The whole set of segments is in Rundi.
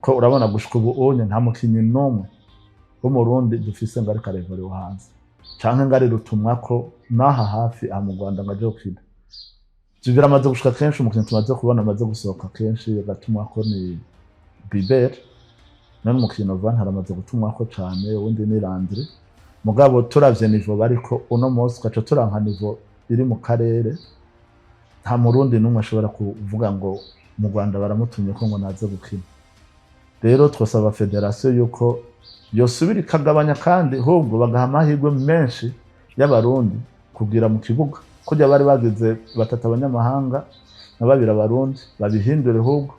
ko urabona gushika ubu onye nta mukinyi n'umwe wo mu Burundi dufise ngo ariko Rivalry wo hanze canke ngari rutumwa ko naha hafi mu Rwanda ngaje gukina biramaze gushika kenshi umukinyi tumaze kubona amaze gusohoka kenshi gatumwa ko ni Biber none umukinyi Van haramaze gutumwa ko cane ubundi ni Landry mugabo turavye Niveau bariko uno munsi kaca turanka Niveau iri mu karere nta Murundi n'umwe ashobora kuvuga ngo mu Rwanda baramutumye ko ngo naze gukina rero twasaba federation yuko yosubira ikagabanya kandi ahubwo bagaha amahirwe menshi y'abarundi kugira mu kibuga kujya bari bagize batatu abanyamahanga na babiri abarundi babihindure ahubwo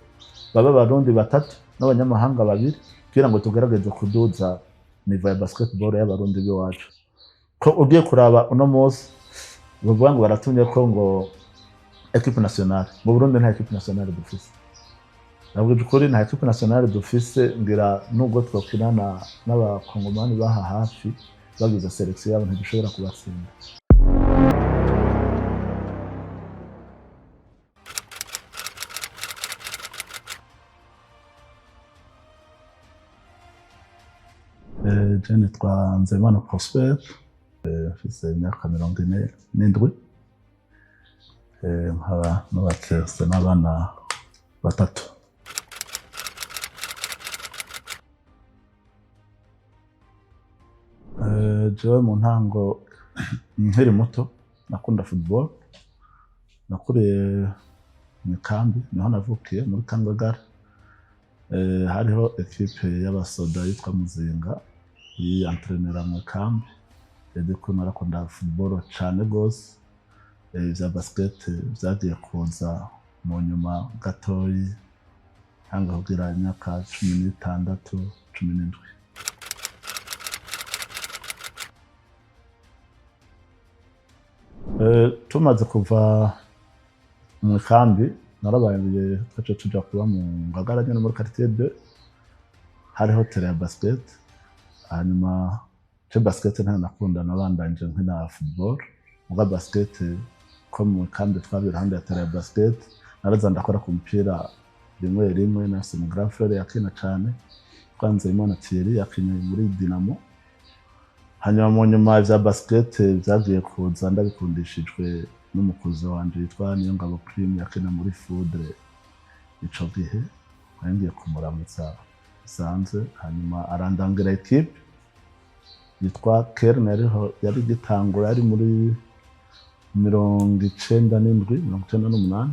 baba abarundi batatu n'abanyamahanga babiri kugira ngo tugerageze kuduza Niveau ya basketball y'abarundi biwacu ko ugiye kuraba uno munsi bavuga ngo baratumye ko ngo equipe nationale mu Burundi nta equipe nationale dufise nabwo ukuri nta equipe nationale dufise ngira nubwo twakinana n'abakongomani baha hafi bagize selection yabo ntidushobora kubatsinda jene twanze Imana Prosper mfise imyaka 47 nkaba n'abakiriste n'abana batatu jewe mu ntango nkiri muto nakunda football nakuriye mu kambi niho navukiye muri Kangagara hariho equipe y'abasoda yitwa Muzinga y'entraînera mu kambi ediko narakunda football cyane gose vya basket vyagiye kuza mu nyuma gatoyi hanga kugira imyaka 16 17 tumaze kuva mu kambi narabaye twaje tuja kuba mu Ngagara nyene muri quartier 2 hari hotel ya basket hanyuma basket nta nakunda nabandanje nkina football muga basket ko mu kambi twabira hande ya tera basket naraza ndakora ku mpira rimwe nase mu grand frère yakina cyane kwanze Imana Thierry yakina muri Dinamo hanyuma mu nyuma ya basket byagiye kuza ndabikundishijwe n'umukozi wanje yitwa Niyongabo Prime yakina muri Foudre ico gihe ngiye kumuramutsa sanze hanyuma arandangira equipe yitwa Kern yari gitangura ari muri 97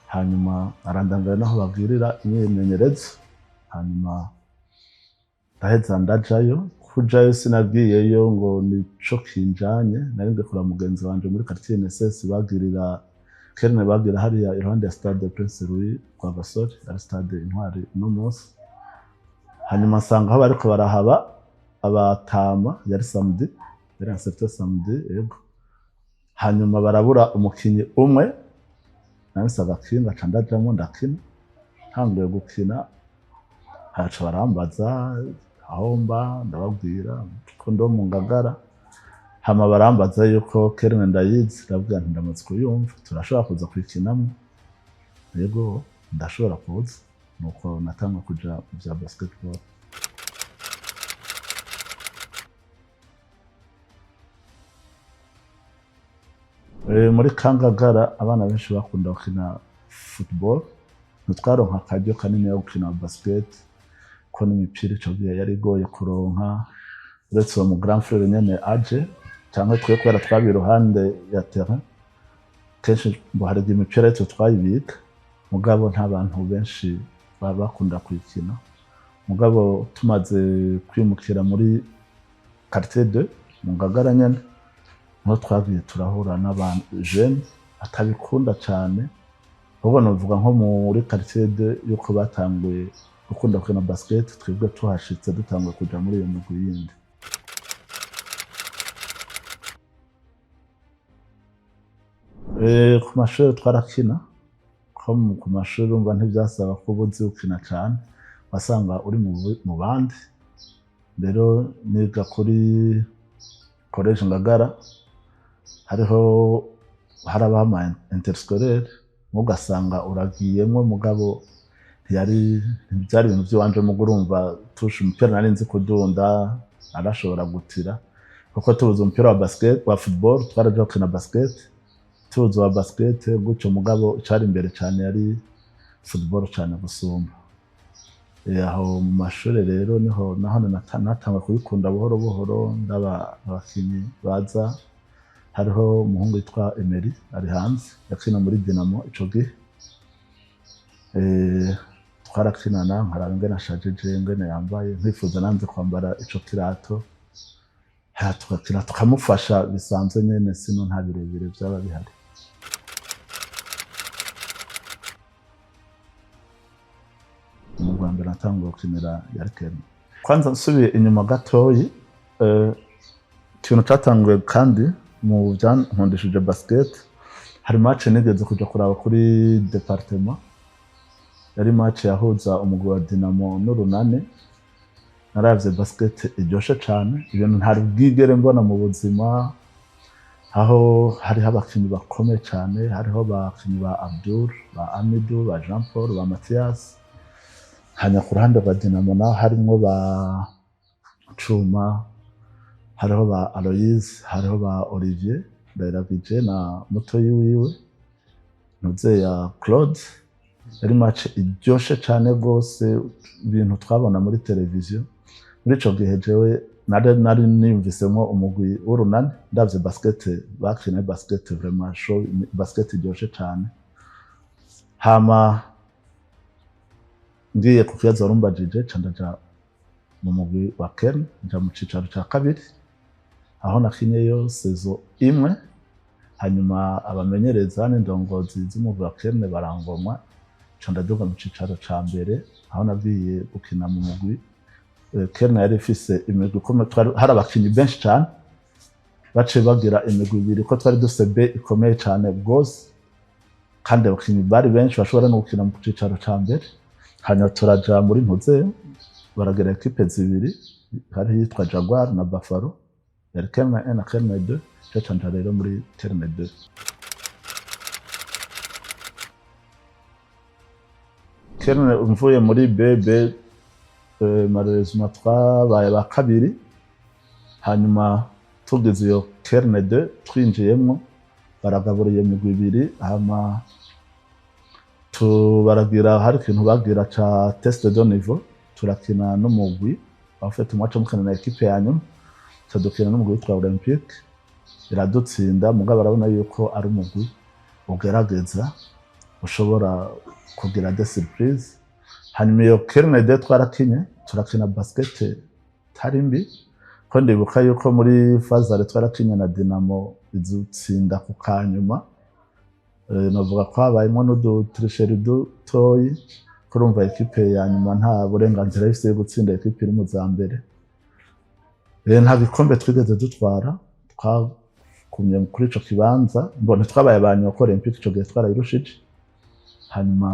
hanyuma arandangara naho babwirira imyemenyerezo hanyuma ndaheza ndajayo kujayo sinagiyeyo ngo nico kinjanye narinze kura mugenzi wanje muri quartier NSS bagirira Kern bagira hariya iruhande ya stade Prince Louis kwa Basore ari stade Intwari no munsi hanyuma nsanga aho bariko barahaba abatama yari samedi yari accepté samedi yego hanyuma barabura umukinyi umwe nabisaga kinga candajamo ndakina ntangiye gukina haca barambaza aho mba ndababwira ko ndo mu Ngagara hama barambaza yuko Kern ndayizi ndavuga nti ndamaze kuyumva turashobora kuza kwikinamo yego ndashobora kuza nuko natanga kuja bya basketball muri Kangagara abana benshi bakunda gukina football ntitwaronka akaryo kanini yo gukina basket ko n'imipira ico gihe yari goye kuronka uretse mu grand frère nyene aje cyangwa twe kwera twabira iruhande ya terrain kenshi ngo hari imipira yitwa twayibika mugabo nta bantu benshi bakunda kwikina mugabo tumaze kwimukira muri quartier 2 mu Ngagara nyene no twagiye turahura n'abantu jeune atabikunda cyane ubwo novuga nko muri quartier 2 yuko batanguye gukunda kwina basket twebwe tuhashitse dutanguye kuja muri iyo mugwi yindi ku mashuri twarakina ko ku mashuri umva ntibyasaba ko ubuzi ukina cyane wasanga uri mu bandi rero niga kuri college Ngagara hariho harabama interscolaire mugasanga uragiyemo mugabo byari ibintu by'iwanje mu gurumva tusha umupira nari nzi kudunda arashobora gutira kuko tubuze umupira wa basket wa football twaraje gukina basket tubuze wa basket gutyo mugabo cyari imbere cyane yari football cyane gusumba aho mu mashuri rero niho natanga kubikunda buhoro buhoro ndaba abakinyi baza hariho umuhungu witwa Emery ari hanze yakina muri Dinamo ico gihe twarakinana nkaraba ingene ashajije ingene yambaye ntifuza nanze kwambara ico kirato tukakina tukamufasha bisanzwe nyene sino nta birebire byaba bihari mu Rwanda natanguye gukinira ya Kern kwanza nsubiye inyuma gatoyi ikintu catanguye kandi mu byankundishije basket hari match nigeze kuja kuraba kuri departement yari match yahuza umugwi wa Dinamo n'Urunane naravye basket iryoshe cane ibintu ntari bwigere mbona mu buzima aho hariho abakinyi bakomeye cane hariho abakinyi ba Abdul ba Amidou ba Jean Paul ba Mathias hanya ku ruhande rwa Dinamo naho harimwo ba Cuma hariho ba Aloise hariho ba Olivier Ndayiragije na mutoyi wiwe nuze ya Claude yari match iryoshe cane gose ibintu twabona muri televiziyo muri ico gihe jewe nari nimvisemo umugwi w'Urunane ndavye basket bakina basket vraiment show basket iryoshe cane hama ngiye ku kibazo rumbajije candaja mu mugwi wa Kern nja mu cicaro ca kabiri aho nakinyeyo sezo imwe hanyuma abamenyereza n'indongozi z'umugwi wa Kern barangomwa candaduga mu cicaro ca mbere aho nagiye gukina mu mugwi Kern yari ifise imigwi ikomeye hari abakinyi benshi cane bace bagira imigwi ibiri ko twari dufise B ikomeye cane gose kandi abakinyi bari benshi bashobora no gukina mu cicaro ca mbere hanyuma turaja muri Ntuze baragira equipe zibiri hari yitwa Jaguar na Buffalo yari Kern 1 na Kern 2 cyo rero muri Kern 2 Kern mvuye muri BB malheureusement twabaye ba kabiri hanyuma tugeze iyo Kern 2 twinjiyemwo baragaburiye mu ibiri hama baragira hari ikintu bagira ca test de niveau turakina n'umugwi bafite umwaca mukana na equipe yanyu tadukina n'umugwi witwa Olympique iradutsinda mugabo barabona yuko ari umugwi ugerageza ushobora kugira des surprise hanyuma iyo Kern 2 twarakinye turakina basket tarimbi ko ndibuka yuko muri fazare twarakinye na Dinamo izutsinda ku kanyuma navuga ko habayemo n'udutrisheri dutoyi kurumva equipe ya nyuma nta burenganzira ifite yo gutsinda equipe iri mu za mbere nta bikombe twigeze dutwara twakumye kuri ico kibanza mbone twabaye abanyu ko Olympique ico gihe twarayirushije hanyuma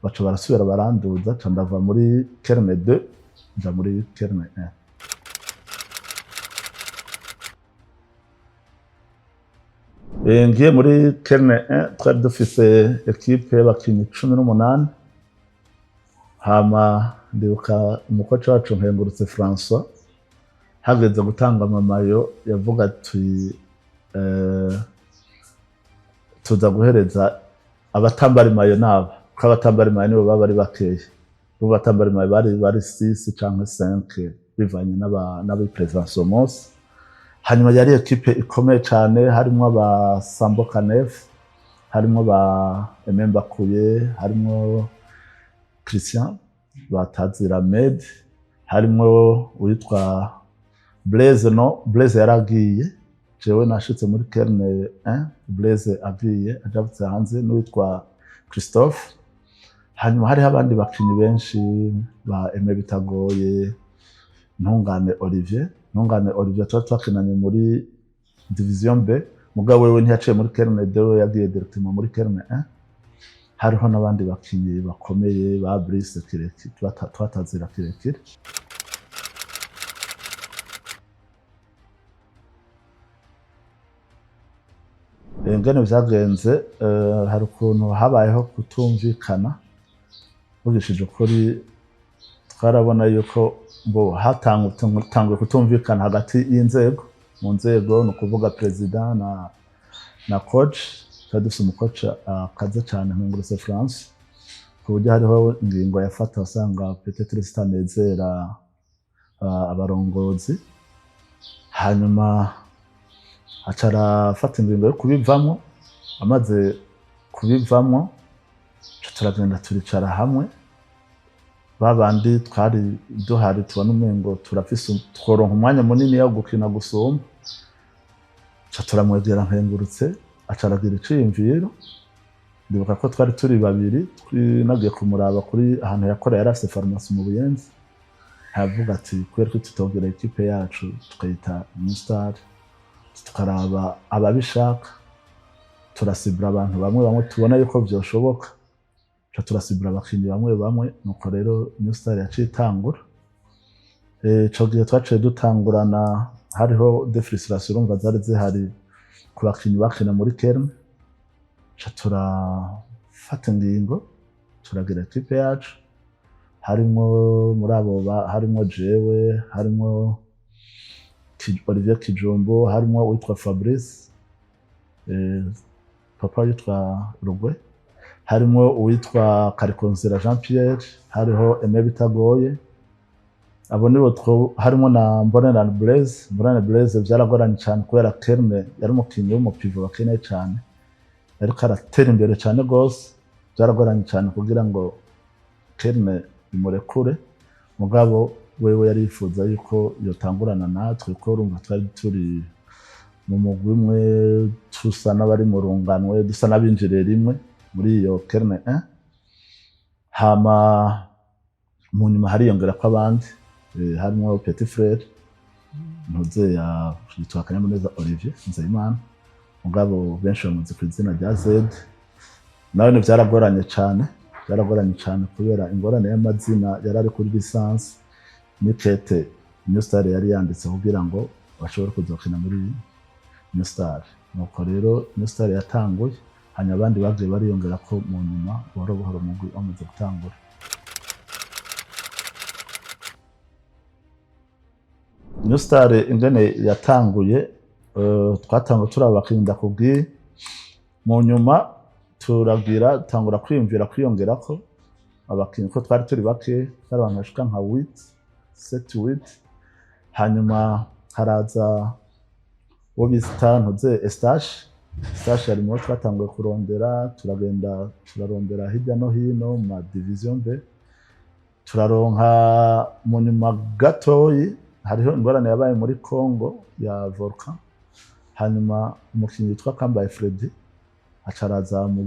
baca barasubira baranduza candava muri Kern 2 nja muri Kern 1 ngiye muri Kern 1 twari dufise equipe y'abakinyi 18 hama ndibuka umukoci wacu Nkengurutse François hageze gutanga amamayo yavuga ati tuza guhereza abatambara mayo nabo ko abatambara mayo nibo baba ari bakeye bo batambara mayo bari 6 canke 5 bivanye n'abi presence umunsi hanyuma yari equipe ikomeye cyane harimo aba Sambo Kanef harimo ba Ememba Kuye harimo Christian batazira Med harimo witwa Blaise yaragiye jewe nashitse muri Kern 1 Blaise agiye ajabutse hanze n'uwitwa Christophe hanyuma hari abandi bakinyi benshi ba Eme Bitagoye Ntungane Olivier twakinanye muri division B mugabo wewe ntiyaciye muri Kern 2 yagiye directement muri Kern 1 hariho n'abandi bakinyi bakomeye ba Brice Kireki twatazira kirekire ngene vyagenze hari ukuntu habayeho kutumvikana vugishije ukuri twarabona yuko bo hatangwe kutumvikana hagati y'inzego mu nzego no kuvuga president na coach dufise umukoca akaze cyane nk'Inguruse France ku buryo hariho ingingo yafata usanga peut-être zitanezera abarongozi hanyuma acara afata ingingo yo kubivamo amaze kubivamo turagenda turicara hamwe babandi twari duhari tubona umengo turafise tworonka umwanya munini yo gukina gusumba turamwegera nkengurutse acaragira iciyumviro ndibuka ko twari turi babiri twinagiye kumuraba kuri ahantu yakorera yarafise farumasi mu Buyenzi havuga ati kubera ko tutogera equipe yacu tukayita New Star tukaraba ababishaka turasibira abantu bamwe tubona yuko byoshoboka turasibira abakinyi bamwe nuko rero New Star yacitangura ico gihe twaciye dutangurana hariho des frustrations urumva zari zihari ku bakinyi bakina muri Kern turafata ingingo turagira equipe yacu harimo muri abo harimo jewe harimo Olivier Kijombo harimo witwa Fabrice papa yitwa Rugwe harimo uwitwa Karikonzera Jean Pierre hariho Aime Bitagoye abo nibo harimo na Mbonera Blaise byaragoranye cyane kubera Kern yari umukinyi w'umupivo bakeneye cyane ariko aratera imbere cyane gose byaragoranye cyane kugira ngo Kern bimurekure mugabo wewe yari yifuza yuko yotangurana natwe ko urumva twari turi mu mugwi umwe tusa n'abari mu runganwe dusa n'abinjiriye rimwe muri iyo Kern hama mu nyuma hariyongera ko abandi harimo Petit Frere ntuze yitwa Kanyamuneza Olivier Nzeyimana mugabo benshi bamuzi ku izina rya Z nawe byaragoranye cyane kubera ingorane y'amazina yarari kuri lisansi n'ikete New Star yari yanditse kugira ngo bashobore kuzokina muri New Star nuko rero New Star yatanguye hanyuma abandi bagiye bariyongera ko mu nyuma buhoro umugwi wamaze gutangura New Star ingene yatanguye twatanguye turabakinda kubwi mu nyuma turagira tangura kwiyongera ko abakinyi ko twari turi bake abantu bashika nka 7 hanyuma haraza wo bita ntuze Estache yarimo twatanguye kurondera turarondera hirya no hino ma division B turaronka mu nyuma gatoyi hariho ingorane yabaye muri Congo ya volcan hanyuma umukinyi witwa Kambaye Freddy acaraza mu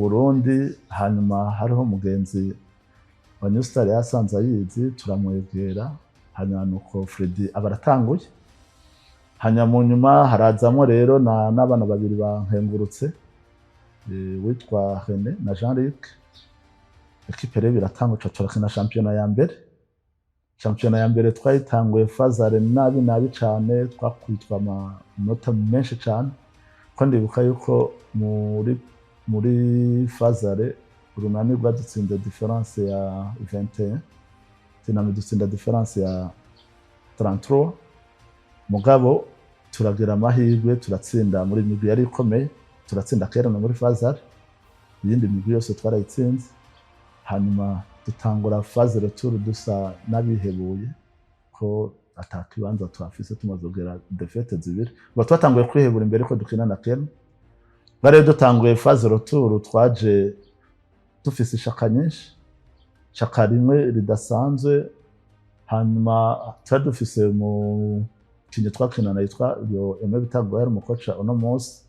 Burundi hanyuma hariho mugenzi wa New Star yasanze ayizi turamwegera hanyuma nuko Freddy abaratanguye hanyuma mu nyuma harazamo rero n'abana babiri bankengurutse witwa René na Jean-Luc equipe rero biratangura turakina championnat ya mbere twayitanguye fazare nabi cyane twakwitwa amanota menshi cyane ko ndibuka yuko muri fazare urunani rwadutsinda difference ya 21 tinami dutsinda difference ya 33 mugabo turagira amahirwe turatsinda muri migwi yari ikomeye turatsinda Kern muri fazare yindi migwi yose twarayitsinze hanyuma dutangura phase retour dusa nabihebuye ko atakibanza twafise tumazogera defete zibiri ngo twatanguye kwihebura imbere ko dukina na Kern bare dutanguye phase retour twaje dufise ishaka nyinshi shaka rimwe ridasanzwe hanyuma twadufise mu kinye twakinana yitwa yo Aime Bitagoye umukoca uno munsi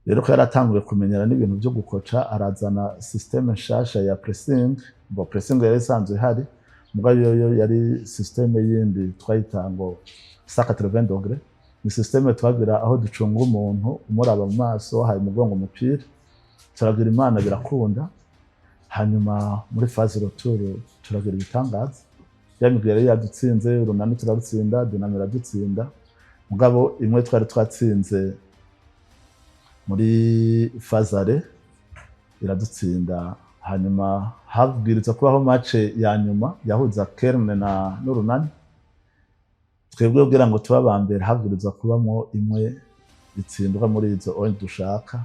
rero ko yaratanguye kumenyera n'ibintu byo gukoca arazana systeme nshasha ya pressing yari isanzwe hari mugabo yo yari systeme yindi twayita ngo 180 degrés ni systeme twagira aho ducunga umuntu umuraba mu maso haye umugongo umupira turagira imana birakunda hanyuma muri phase retour turagira ibitangaza yamigwe yari yadutsinze urunani turarutsinda dinamira dutsinda mugabo imwe twari twatsinze muri fazare iradutsinda hanyuma habwirizwa kubaho match ya nyuma yahuza Kern na n'urunani. Twebwe kugira ngo tuba bambere habwirizwa kubamwo imwe itsindwa muri izo onye dushaka,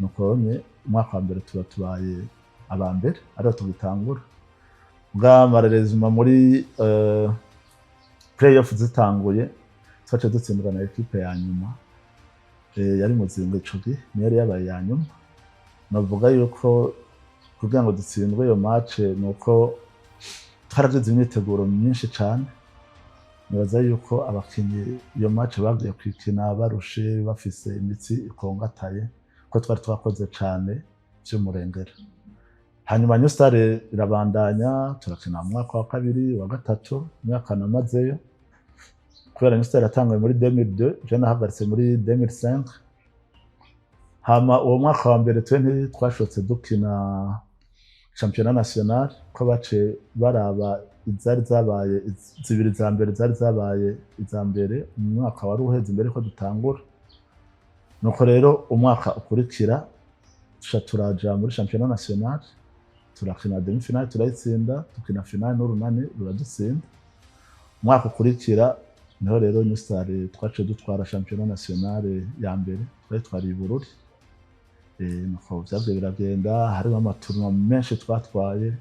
nuko onye umwaka wa mbere tuba tubaye abambere ariho tugitangura. Bwa marerezuma muri playoff zitanguye twace dutsindwa na equipe ya nyuma yari muzinga ico gihe niyo yari yabaye ya nyuma. Navuga yuko kugira ngo dutsindwe iyo match nuko twaragize imyiteguro myinshi cane. Nibaza yuko abakinyi iyo match bagiye kwikina barushe bafise imitsi ikongataye ko twari twakoze cane vy'umurengera. Hanyuma New Star irabandanya turakina mu mwaka wa kabiri wa gatatu imyaka namazeyo, kubera New Star yatanguye muri 2002 je nahagaritse muri 2005. Hama uwo mwaka wa mbere twe twashotse dukina championnat national ko bace baraba izari zabaye zibiri za mbere zari zabaye izambere mu mwaka wari uheze imbere ko dutangura. Nuko rero umwaka ukurikira turaja muri championnat national turakina demi final turayitsinda, tukina final n'urunani ruradutsinda. Umwaka ukurikira niho rero New Star twace dutwara championnat national ya mbere twari i Burundi. Nuko vyavye biragenda, harimo amaturno menshi twatwaye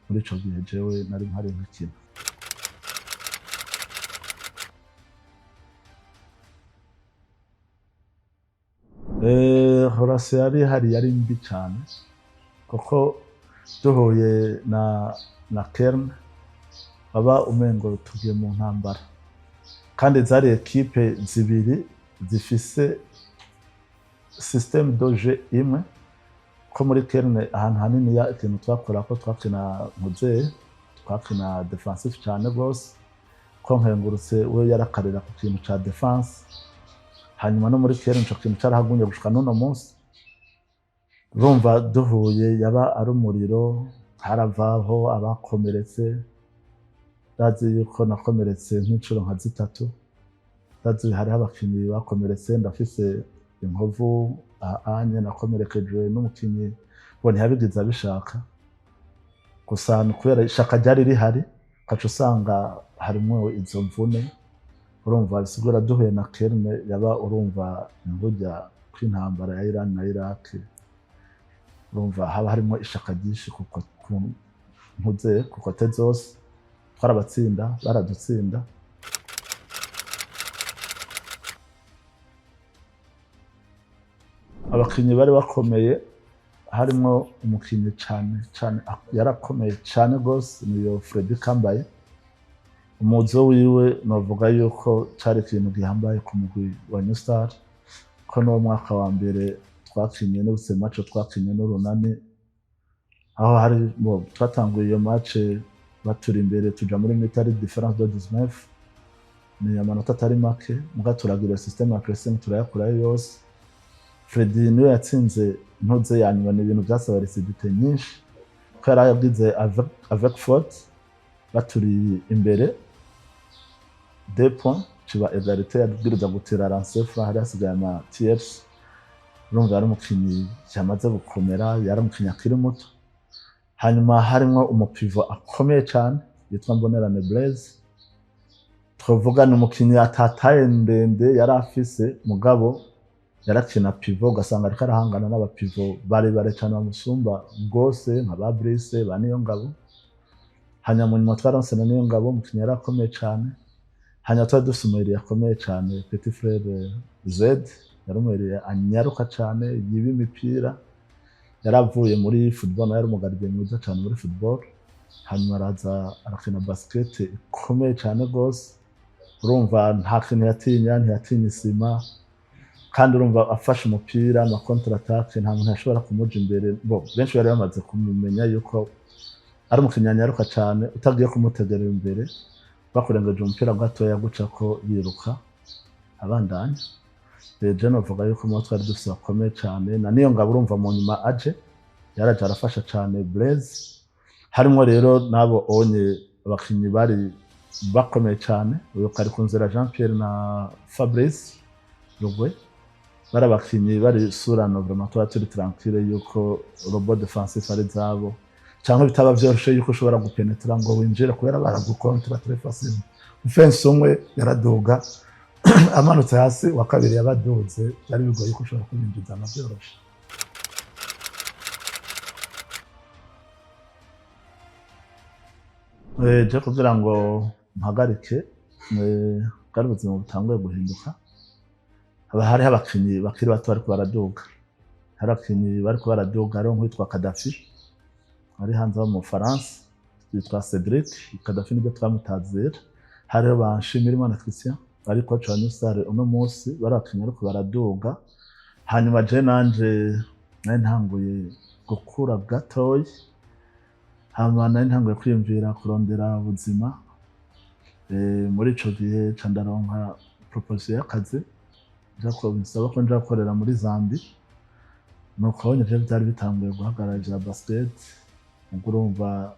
muri ico gihe jewe nari mpari nk'ikina. Horase yari mbi cane kuko duhuye na Kern baba umengo tugiye mu ntambara, kandi zari equipe zibiri zifise système de jeu imwe. Ko muri Kern ahantu hanini ya ikintu twakora ko twakina muzeye twakina defensive cyane gose, ko nkengurutse we yarakarira ku kintu ca defense. Hanyuma no muri Kern ico kintu carahagunye gushika n'uno munsi. Urumva duhuye yaba ari umuriro, haravaho abakomeretse. Ndazi yuko nakomeretse nk'icuro nka zitatu, ndazi hari abakinyi bakomeretse, ndafise inkovu anye nakomerekejwe n'umukinyi ngo ntiyabigize abishaka, gusa kubera ishaka ryari rihari kaca usanga harimwo izo mvune. Urumva bisigura duhuye na Kern yaba urumva imvurya kw'intambara ya Iran na Iraq. Urumva haba harimo ishaka ryinshi kuko mpuze kuko tezose twarabatsinda baradutsinda. Abakinyi bari bakomeye harimo umukinyi cane yarakomeye cane gose niyo Freddy Kambaye. Umuzo wiwe novuga yuko cari ikintu gihambaye ku mugwi wa New Star, ko no mwaka wa mbere twakinye n'ubuse match twakinye n'urunani, aho hari twatanguye iyo match baturi imbere tuja muri military difference de 19 ni amanota atari make, muga turagira system ya pressing turayakura yose. Freddy niwe yatsinze ntuze yanyuma n'ibintu byasaba recidité nyinshi, ko yaragize avec faute baturi imbere 2 points ciba égalité yabwiriza gutira Ransefa hari hasigaye ama TFs. Urumva yari umukinyi cyamaze gukomera, yari umukinyi akiri muto. Hanyuma harimo umupivo akomeye cyane yitwa Mbonerane Blaise. Twavuga ni umukinyi atataye ndende yari afise, mugabo yarakina pivo ugasanga ariko arahangana n'abapivo bari cyane bamusumba gose nka ba Brice ba Niyongabo. Hanyuma nyuma twaronse na Niyongabo umukinyi yarakomeye cyane. Hanyuma twari dufise umwiri yakomeye cyane Petit Frere Z, yari umwiri anyaruka cyane yiba imipira, yaravuye muri football, yari umugardien mwiza cyane muri football. Hanyuma araza arakina basket ikomeye cyane gose. Urumva nta kintu ntiyatinya isima, kandi urumva afashe umupira na contre attaque nta muntu yashobora kumuja imbere. Benshi bari bamaze kumumenya yuko ari umukinyi anyaruka cyane, utagiye kumutegera imbere bakurengeje umupira gatoya guca ko yiruka abandanya. Je novuga yuko mu twari dufise bakomeye cyane, na Niyongabo urumva mu nyuma aje yaraje arafasha cyane Blaise. Harimo rero nabo onye abakinyi bari bakomeye cyane, uyo kari kunzira Jean Pierre na Fabrice Rugwe. bari abakinyi bari surano vraiment tuba turi tranquille yuko robot defensif ari zabo canke bitaba vyoroshe yuko ushobora gupenetra ngo winjire kubera baragukontra très facile offense umwe yaraduga amanutse hasi wa kabiri yabaduze byari bigoye ko ushobora kubinjiza na vyoroshe. Je kugira ngo mpagarike bwari ubuzima butanguye guhinduka, haba hariho abakinyi bakiri bato bariko baraduga, hari abakinyi bariko baraduga hariho nk'uwitwa Kadafi ari hanze wo mu Bufaransa yitwa Cedric Kadafi nibyo twamutazira, hariho ba Nshimirimana Christian ariko coach wa New Star uno munsi bari abakinyi bariko baraduga. Hanyuma je nanje nari ntanguye gukura gatoyi, hama nari ntanguye kwiyumvira kurondera ubuzima. Muri ico gihe ca ndaronka proposition y'akazi bisaba ko nja gukorera muri Zambie, nuko nje byari bitanguye guhagararira basket, urumva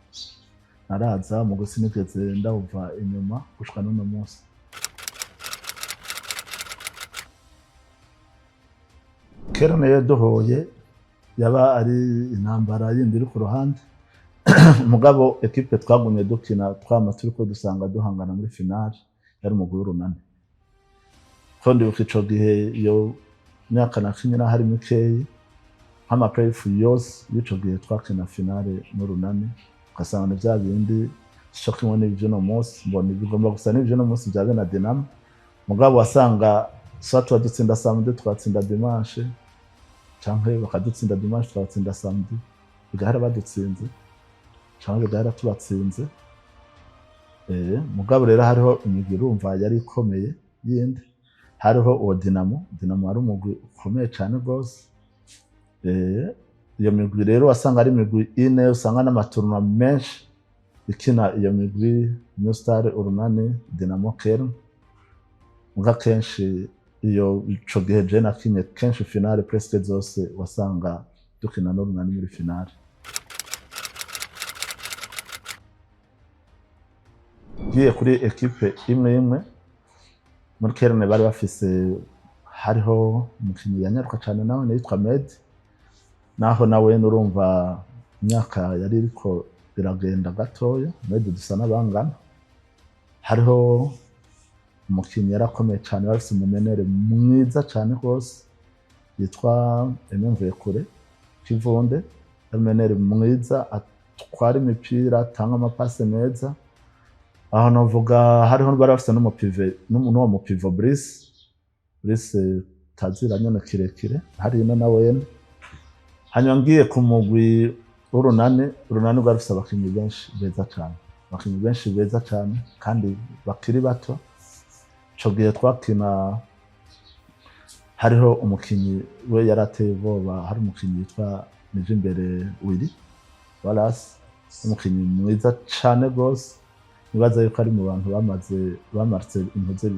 naraza mu gusinigeze ndawuva inyuma gushika n'uno munsi. Kern yaduhoye yaba ari intambara yindi iri ku ruhande mugabo equipe twagumye dukina twama turiko dusanga duhangana muri finale yari umugwi w'urunani. Kandi ukico gihe iyo myaka nakinye na hari mikeyi nk'ama playoff yose y'ico gihe twakina finale n'urunani, ugasanga vya bindi cyo kimwe n'ivyo no munsi mbona bigomba gusa n'ivyo no munsi byabe na Dinamo, mugabo wasanga soit dutsinda samedi twatsinda dimanche canke bakadutsinda dimanche twatsinda samedi, bigahara badutsinze canke bigahara tubatsinze. Mugabo rero hariho imigwi urumva yari ikomeye yindi, hariho uwo Dinamo ari umugwi ukomeye cane gose. Iyo migwi rero wasanga ari imigwi ine usanga n'amaturuna menshi ikina iyo migwi New Star, urunani, Dinamo, Kern. Muga kenshi iyo ico gihe je nakinye kenshi finale presque zose wasanga dukina n'urunani muri finale. Giye kuri equipe imwe muri Kern bari bafise hariho umukinyi yanyaruka cane nawe yitwa Med, naho nawe nurumva imyaka yari iriko biragenda gatoya, Med dusa n'abangana. Hariho umukinyi yarakomeye cane bafise umumenere mwiza cane gose yitwa Ememvuye kure Kivunde, umumenere mwiza atwara imipira atanga amapase meza. Aho novuga hariho bari bafise n'uwo mupivo Brice tazira nyene kirekire hari ino nawe. Hanyuma ngiye ku mugwi w'urunani bwari bufise abakinyi benshi beza cane kandi bakiri bato. Ico gihe twakina hariho umukinyi we yarateye ubwoba, hari umukinyi yitwa Nijimbere Willy Wallace, umukinyi mwiza cane gose, nibaza yuko ari mu bantu bamaze impuze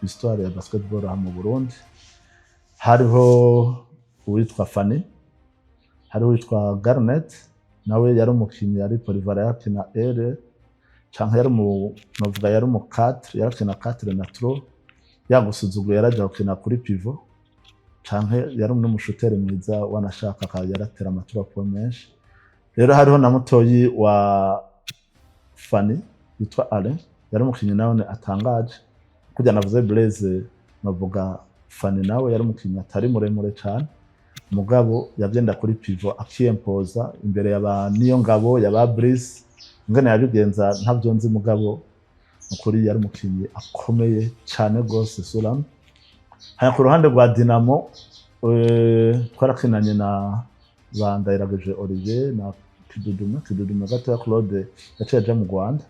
histoire ya basketball aha mu Burundi. Hariho uwitwa Fanny, hariho uwitwa Garnet nawe yari umukinyi yari Rivalry yakina canke yari novuga yari mu 4 yarakina 4 na 3 yagusuzuguye yaraja gukina kuri pivot, canke yari n'umushutere mwiza wanashaka yaratera amaturapo menshi. Rero hariho na mutoyi wa Fanny yitwa Alain, yari umukinyi nawe atangaje kujya navuze Blaise, navuga Fanny nawe yari umukinyi atari muremure cane, mugabo yagenda kuri pivot akiyempoza imbere yaba niyo ngabo yaba Blaise, ngene yabigenza ntavyo nzi, mugabo ukuri yari umukinyi akomeye cane gose Sulam. Hanya ku ruhande rwa Dinamo twarakinanye na Bandayirageje Olivier na Kidudume gato ya Claude yaciye aja mu Rwanda,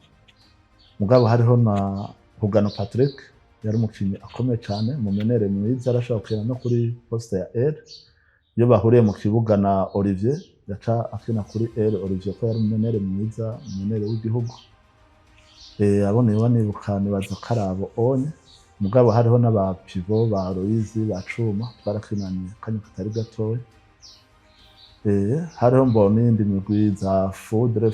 mugabo hariho na Hugano Patrick yari umukinyi akomeye cane, umumenere mwiza, arashaka gukina no kuri poste ya L. Iyo bahuriye mu kibuga na Olivier yaca akina kuri L, Olivier ko yari umumenere mwiza, umumenere w'igihugu. Abone nibuka nibaza karabo onye, mugabo hariho n'abapivo ba Loizi ba Cuma twarakinanye kanya katari gatoya. Hariho mbona indi migwi za Foudre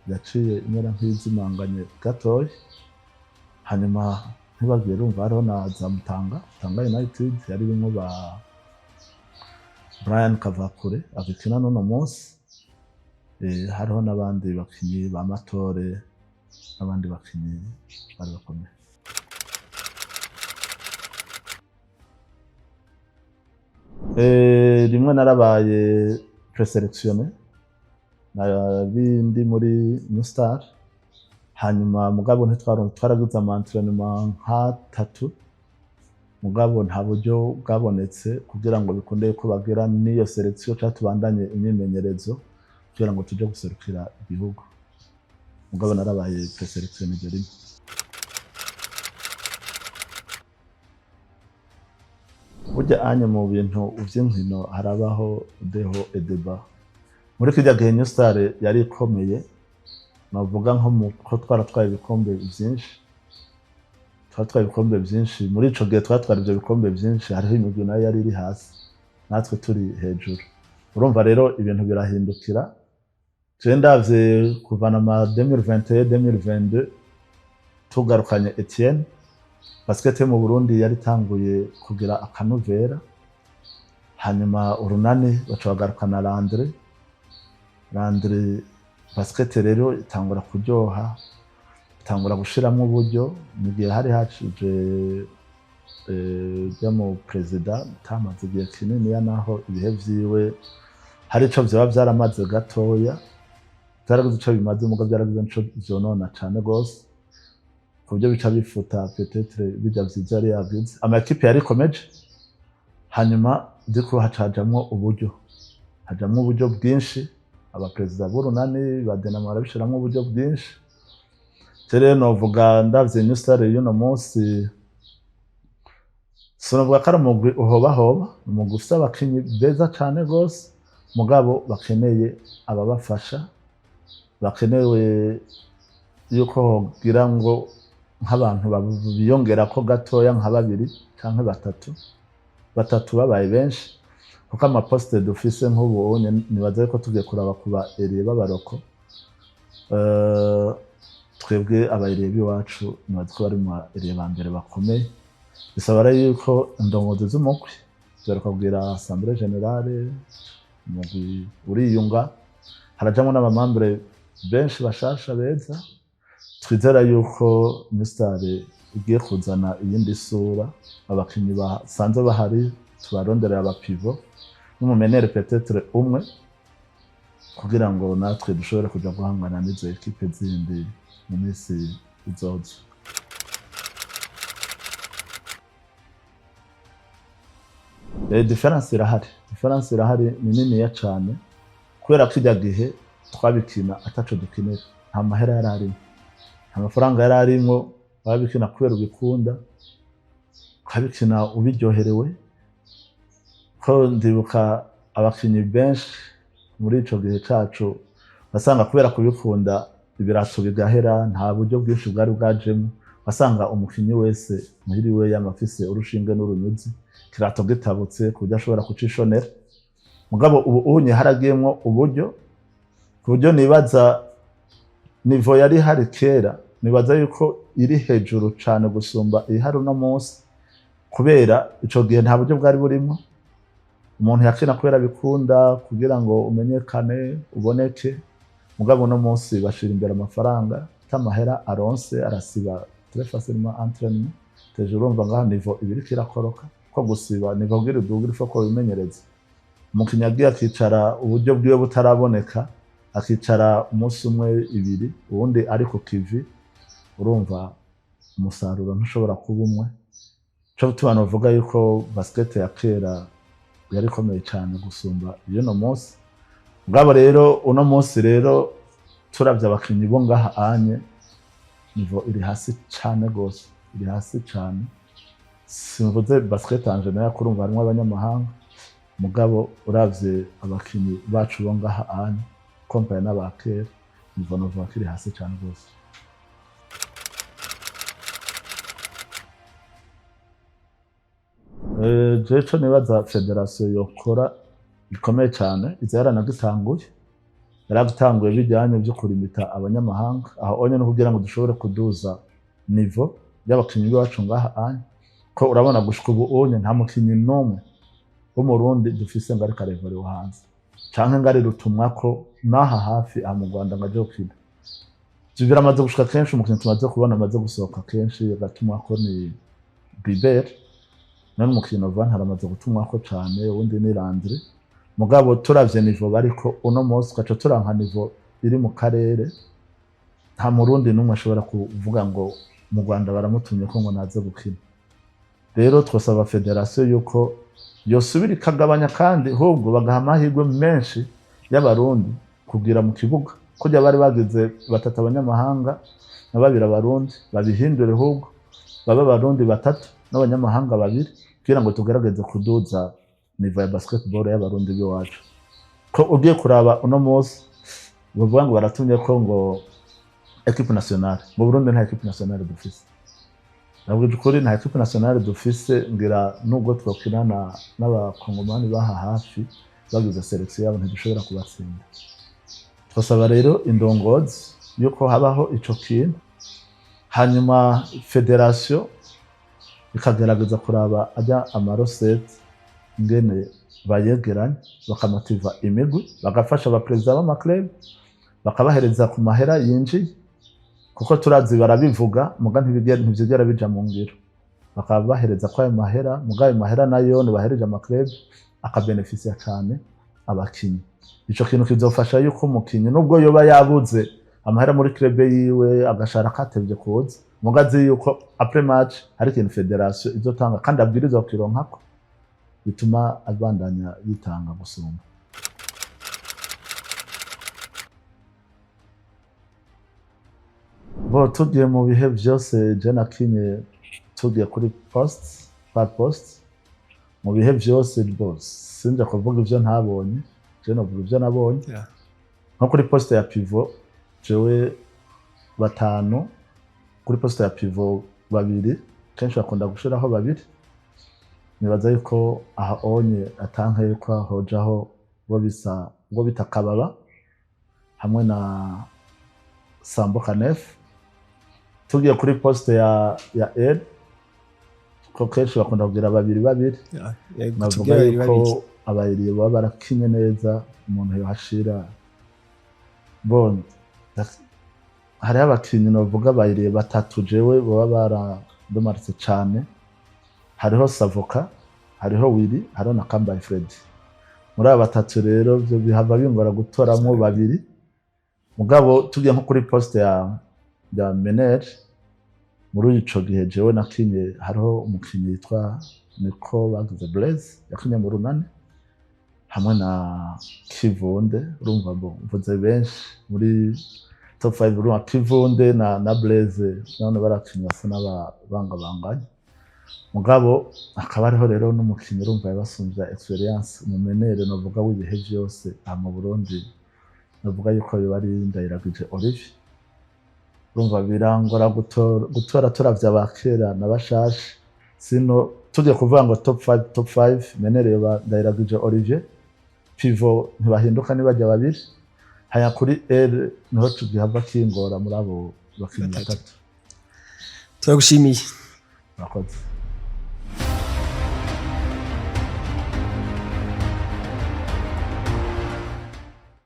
yaciye imera nk'izimanganye gatoya. Hanyuma ntibagiye rumva hariho na za Tanga United yari irimo ba Brian Kavakure agikina n'uno munsi, hariho n'abandi bakinyi ba Matore n'abandi bakinyi bari bakomeye. Rimwe narabaye preselectionné nabindi muri New Star, hanyuma mugabo ntitwaragize ama-entraînement nk'atatu, mugabo nta buryo bwabonetse kugira ngo bikunde ko bagira n'iyo selection cyangwa tubandanye imyimenyerezo kugira ngo tuje guserukira igihugu, mugabo narabaye preselectionné ibyo rimwe. Burya anye mu bintu vy'inkino harabaho deho edeba. Muri kirya gihe New Star yari ikomeye, navuga nko ko twaratwaye ibikombe vyinshi, muri ico gihe twatwara ivyo bikombe vyinshi, hariho imigwi nayo yari iri hasi natwe turi hejuru. Urumva rero ibintu birahindukira. Je ndavye kuvana ma 2021-2022 tugarukanye Etienne, basket mu Burundi yari tanguye kugira akanovera, hanyuma urunani baca bagarukana Landre basket rero itangura kuryoha, itangura gushiramwo uburyo. Mu gihe hari hacije mu president tamaze igihe kinini ya naho ibihe vyiwe hari ico vyaba vyaramaze gatoya, byaragize ico bimaze, mugabo byaragize ico vyonona cane gose kubyo bica bifuta peut-être bijya vyiza yari yagize. Ama equipe yari komeje, hanyuma diko hacajamwo uburyo bwinshi, aba president b'urunani badenama barabishiramwo uburyo bwinshi. Rero novuga ndavye New Star y'uno munsi, sonovuga ko ari umugwi uhobahoba, umugwi ufise abakinyi beza cane gose, mugabo bakeneye ababafasha, bakenewe yuko hogira ngo nk'abantu biyongerako gatoya nka 2 canke 3 babaye benshi, kuko amaposte dufise nk'ubu nibaza ko tugiye kuraba kuba eri b'abaroko. Twebwe abayire b'iwacu nibaza ko bari mu eri ba mbere bakomeye, bisaba rero yuko indongozi z'umukwe zikabwira assemblée générale, umugwi uriyunga, harajamwo n'abamambure benshi bashasha beza. Twizera yuko New Star igiye kuzana iyindi sura, abakinyi basanzwe bahari tubaronderera abapivo n'umumenere peut-être umwe, kugira ngo natwe dushobore kuja guhangana n'izo equipe zindi mu minsi izoza. Difference irahari ni niniya cane, kubera ko irya gihe twabikina ataco dukinira, nta mahera yari arimo, nta mafaranga yari arimo, babikina kubera ubikunda, ukabikina ubiryoherewe. Ko ndibuka abakinyi benshi muri ico gihe cacu basanga kubera kubikunda ibirato bigahera, nta buryo bwinshi bwari bwajemo, basanga umukinyi wese muhiriwe yamafise urushinge n'urunyuzi, kirato gitabutse kujya ashobora kucishonera. Mugabo ubu unye haragiyemwo uburyo, kuburyo nibaza Niveau yari hari kera, nibaza yuko iri hejuru cane gusumba ihari uno munsi, kubera ico gihe nta buryo bwari burimo. Umuntu yakina kubera bikunda kugira ngo umenyekane uboneke, mugabo uno munsi bashira imbere amafaranga, tamahera aronse arasiba très facilement entraînement. Hejuru urumva ngaha Niveau ibiri kirakoroka ko gusiba Niveau bwira udugira ifo ko bimenyereza. Umukinyi agiye akicara uburyo bwiwe butaraboneka, akicara umunsi umwe 2 ubundi ari ku kivi, urumva umusaruro ntushobora kuba umwe. Cyo tubana uvuga yuko basket ya kera yari komeye cyane gusumba y'uno munsi. Ngabo rero uno munsi rero turavye abakinyi bo ngaha anye, Niveau iri hasi cyane gose, iri hasi cyane. Simvuze basket en general kurumva harimo abanyamahanga, mugabo uravye abakinyi bacu bo ngaha anye compare n'abakera, Niveau novuga ko iri hasi cyane gose. Jeco nibaza federation yokora bikomeye cyane, iza yaragitanguye bijyanye byo kurimita abanyamahanga, aho onye no kugira ngo dushobore kuduza Niveau y'abakinyi b'iwacu ngaha anye ko urabona gushika ubu onye nta mukinyi n'umwe wo mu Burundi dufise ngo ariko Rivalry wo hanze canke ngo ari rutumwa ko naha hafi aha mu Rwanda ngo aje gukina. Ivyo biramaze gushika kenshi, umukinyi tumaze kubona amaze gusohoka kenshi agatumwa ko ni Rivalry, none umukinyi Novan haramaze gutumwa ko cane, uwundi ni Landry. Mugabo turavye Niveau bariko uno munsi twaca turanka Niveau iri mu karere, nta Murundi n'umwe ashobora kuvuga ngo mu Rwanda baramutumye ko ngo naze gukina. Rero twasaba federation yuko yosubira ikagabanya kandi ahubwo bagaha amahirwe menshi y'abarundi kugira mu kibuga, kujya bari bagize batatu abanyamahanga na babiri abarundi, babihindure ahubwo baba abarundi batatu n'abanyamahanga babiri kugira ngo tugerageze kuduza Niveau ya basketball y'abarundi b'iwacu. Ko ugiye kuraba uno munsi bavuga ngo baratumye ko ngo equipe nationale mu Burundi nta equipe nationale dufise. Nabwo ukuri nta equipe nationale dufise, ngira nubwo twokirana n'abakongomani baha hafi bagize selection yabo ntidushobora kubatsinda. Twasaba rero indongozi yuko habaho ico kintu, hanyuma federation ikagerageza kuraba ajya amarosete ngene bayegeranye bakamotiva imigwi, bagafasha abaperezida b'amaklub bakabahereza ku mahera yinjiye, kuko turazi barabivuga muga ntivyigera bija mu ngiro, bakabahereza kwa mahera muga ayo mahera nayo bahereje amaklub akabenefisia cyane abakinyi. Ico kintu kizofasha yuko umukinyi nubwo yoba yabuze amahera muri club yiwe agashara katevye kuza, mugazi yuko après match hari ikintu federation izotanga kandi abwiriza kukironkako bituma abandanya yitanga gusumba. Bo tugiye mu bihe vyose je nakinye tugiye kuri post mu bihe vyose rwose sinja kuvuga ivyo ntabonye, je novuga ivyo nabonye. Nko kuri poste ya pivot jewe batanu, kuri poste ya pivot babiri, kenshi bakunda gushiraho babiri. Nibaza yuko aha onye atanka yuko hojaho bo bitakababa hamwe na Sambo Kanef. Tugiye kuri poste ya Ed ko kenshi bakunda kugira babiri navuga yuko abayiriye baba barakinye neza, umuntu yohashira bon. Hari abakinyi navuga abayiriye batatu jewe baba baradomaritse cane, hariho Savoka, hariho Willy, hariho na Kambaye Fred. Muri aba batatu rero byo bihava bingora gutoramwo babiri. Mugabo tugiye nko kuri poste ya Mener, muri ico gihe jewe nakinye hariho umukinyi yitwa Niko bagize Blaze yakinye mu runane hamwe na Kivunde. Urumva bo mvuze benshi muri top 5 urumva Kivunde na Blaze none barakinye basa n'abangabanganye. Mugabo akaba ariho rero n'umukinyi urumva yabasumvya experience mu Menere novuga w'ibihe vyose mu Burundi, novuga yuko bari Ndayiragije Olivier. Urumva birangora gutora turavya bakera n'abashashe, sino tugiye kuvuga ngo top 5 Menere yoba Ndayiragije Olivier, pivot ntibahinduka nibajya babiri, haya kuri L niho tugihava kingora muri abo bakinyi batatu. Turagushimiye. Murakoze.